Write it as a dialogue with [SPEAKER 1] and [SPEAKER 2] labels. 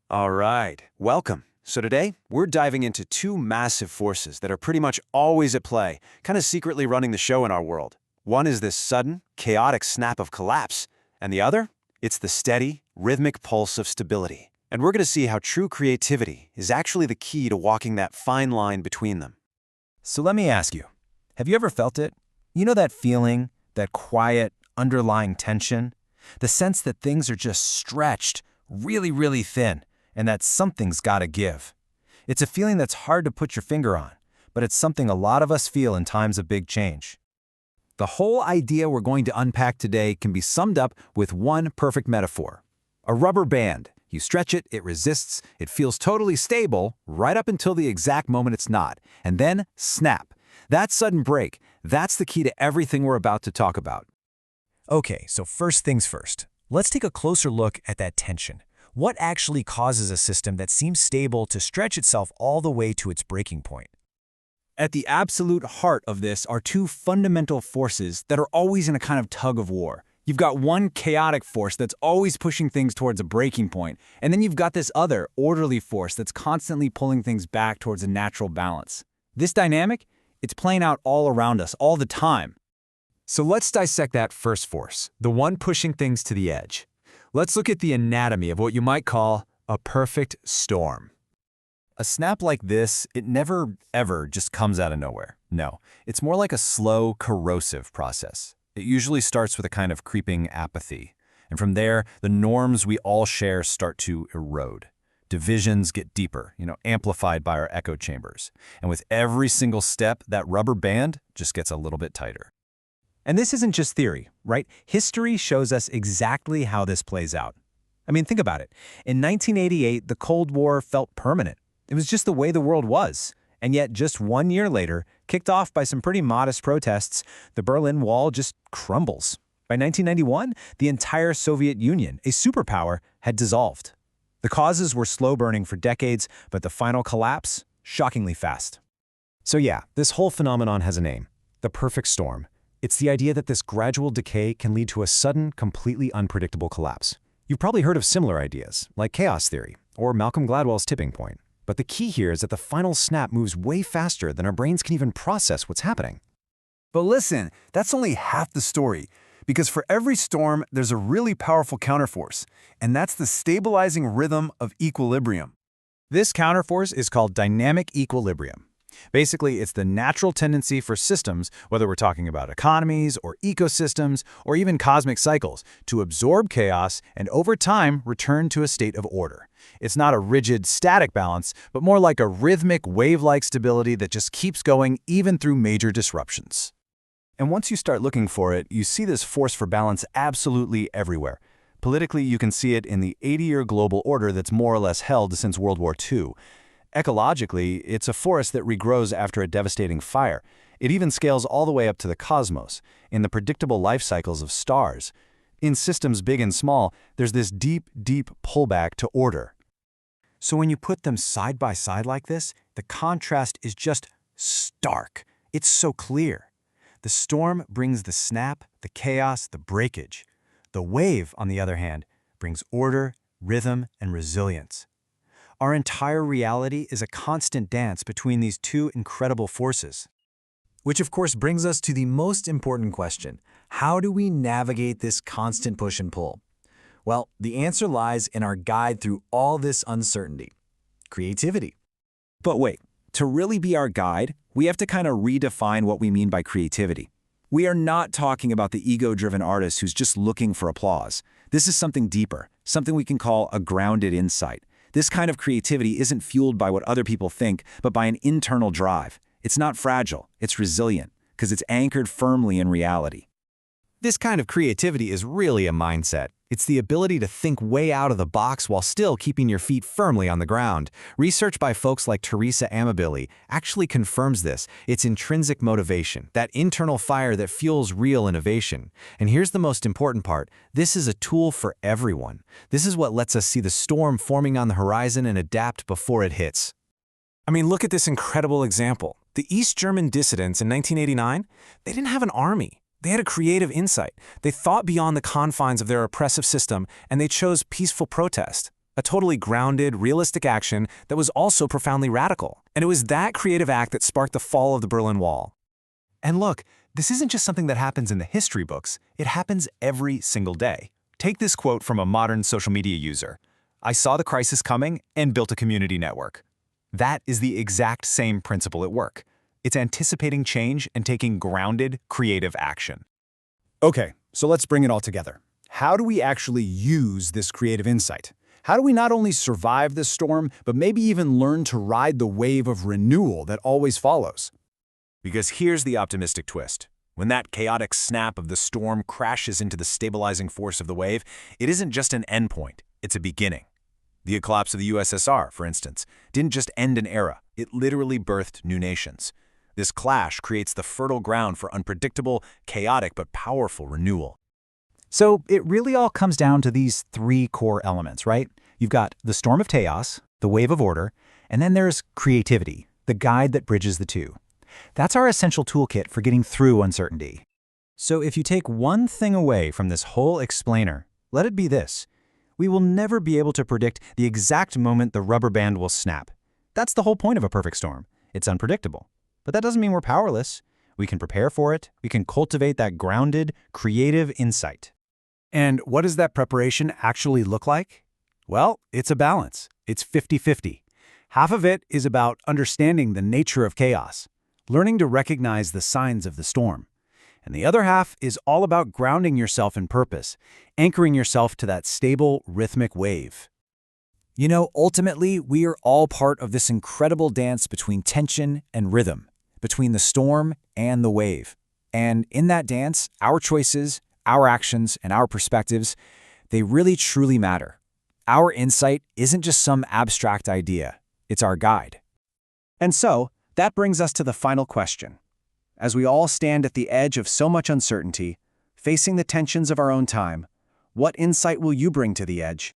[SPEAKER 1] All right, welcome. So today, we're diving into two massive forces that are pretty much always at play, kind of secretly running the show in our world. One is this sudden, chaotic snap of collapse, and the other? It's the steady, rhythmic pulse of stability. And we're going to see how true creativity is actually the key to walking that fine line between them.
[SPEAKER 2] So let me ask you, have you ever felt it? You know that feeling, that quiet, underlying tension? The sense that things are just stretched, really thin, and that something's gotta give. It's a feeling that's hard to put your finger on, but it's something a lot of us feel in times of big change.
[SPEAKER 3] The whole idea we're going to unpack today can be summed up with one perfect metaphor. A rubber band. You stretch it, it resists, it feels totally stable, right up until the exact moment it's not. And then, snap. That sudden break, that's the key to everything we're about to talk about.
[SPEAKER 2] Okay, so first things first. Let's take a closer look at that tension. What actually causes a system that seems stable to stretch itself all the way to its breaking point?
[SPEAKER 3] At the absolute heart of this are two fundamental forces that are always in a kind of tug of war. You've got one chaotic force that's always pushing things towards a breaking point, and then you've got this other, orderly force that's constantly pulling things back towards a natural balance. This dynamic, it's playing out all around us, all the time.
[SPEAKER 4] So let's dissect that first force, the one pushing things to the edge. Let's look at the anatomy of what you might call a perfect storm.
[SPEAKER 2] A snap like this, it never, ever just comes out of nowhere. No, it's more like a slow, corrosive process. It usually starts with a kind of creeping apathy. And from there, the norms we all share start to erode. Divisions get deeper, amplified by our echo chambers. And with every single step, that rubber band just gets a little bit tighter. And this isn't just theory, right? History shows us exactly how this plays out. I mean, think about it. In 1988, the Cold War felt permanent. It was just the way the world was. And yet, just 1 year later, kicked off by some pretty modest protests, the Berlin Wall just crumbles. By 1991, the entire Soviet Union, a superpower, had dissolved. The causes were slow burning for decades, but the final collapse, shockingly fast. So yeah, this whole phenomenon has a name, the perfect storm. It's the idea that this gradual decay can lead to a sudden, completely unpredictable collapse. You've probably heard of similar ideas, like chaos theory, or Malcolm Gladwell's tipping point. But the key here is that the final snap moves way faster than our brains can even process what's happening.
[SPEAKER 1] But listen, that's only half the story, because for every storm, there's a really powerful counterforce, and that's the stabilizing rhythm of equilibrium.
[SPEAKER 2] This counterforce is called dynamic equilibrium. Basically, it's the natural tendency for systems, whether we're talking about economies or ecosystems or even cosmic cycles, to absorb chaos and over time return to a state of order. It's not a rigid, static balance, but more like a rhythmic, wave-like stability that just keeps going even through major disruptions. And once you start looking for it, you see this force for balance absolutely everywhere. Politically, you can see it in the 80-year global order that's more or less held since World War II. Ecologically, it's a force that regrows after a devastating fire. It even scales all the way up to the cosmos, in the predictable life cycles of stars. In systems big and small, there's this deep pullback to order. So when you put them side by side like this, the contrast is just stark. It's so clear. The storm brings the snap, the chaos, the breakage. The wave, on the other hand, brings order, rhythm, and resilience. Our entire reality is a constant dance between these two incredible forces. Which of course brings us to the most important question. How do we navigate this constant push and pull? Well, the answer lies in our guide through all this uncertainty. Creativity. But wait, to really be our guide, we have to kind of redefine what we mean by creativity. We are not talking about the ego-driven artist who's just looking for applause. This is something deeper, something we can call a grounded insight. This kind of creativity isn't fueled by what other people think, but by an internal drive. It's not fragile, it's resilient, because it's anchored firmly in reality. This kind of creativity is really a mindset. It's the ability to think way out of the box while still keeping your feet firmly on the ground. Research by folks like Teresa Amabile actually confirms this. It's intrinsic motivation, that internal fire that fuels real innovation. And here's the most important part. This is a tool for everyone. This is what lets us see the storm forming on the horizon and adapt before it hits. I mean, look at this incredible example. The East German dissidents in 1989, they didn't have an army. They had a creative insight. They thought beyond the confines of their oppressive system, and they chose peaceful protest.
[SPEAKER 5] A totally grounded, realistic action that was also profoundly radical. And it was that creative act that sparked the fall of the Berlin Wall.
[SPEAKER 4] And look, this isn't just something that happens in the history books. It happens every single day. Take this quote from a modern social media user. "I saw the crisis coming and built a community network." That is the exact same principle at work. It's anticipating change and taking grounded, creative action.
[SPEAKER 2] Okay, so let's bring it all together. How do we actually use this creative insight? How do we not only survive this storm, but maybe even learn to ride the wave of renewal that always follows?
[SPEAKER 1] Because here's the optimistic twist. When that chaotic snap of the storm crashes into the stabilizing force of the wave, it isn't just an endpoint, it's a beginning. The collapse of the USSR, for instance, didn't just end an era, it literally birthed new nations. This clash creates the fertile ground for unpredictable, chaotic, but powerful renewal.
[SPEAKER 3] So it really all comes down to these three core elements, right? You've got the storm of chaos, the wave of order, and then there's creativity, the guide that bridges the two. That's our essential toolkit for getting through uncertainty. So if you take one thing away from this whole explainer, let it be this. We will never be able to predict the exact moment the rubber band will snap. That's the whole point of a perfect storm. It's unpredictable. But that doesn't mean we're powerless. We can prepare for it. We can cultivate that grounded, creative insight.
[SPEAKER 2] And what does that preparation actually look like? Well, it's a balance. It's 50-50. Half of it is about understanding the nature of chaos, learning to recognize the signs of the storm. And the other half is all about grounding yourself in purpose, anchoring yourself to that stable, rhythmic wave.
[SPEAKER 3] You know, ultimately, we are all part of this incredible dance between tension and rhythm, between the storm and the wave. And in that dance, our choices, our actions, and our perspectives, they really truly matter. Our insight isn't just some abstract idea. It's our guide.
[SPEAKER 2] And so, that brings us to the final question. As we all stand at the edge of so much uncertainty, facing the tensions of our own time, what insight will you bring to the edge?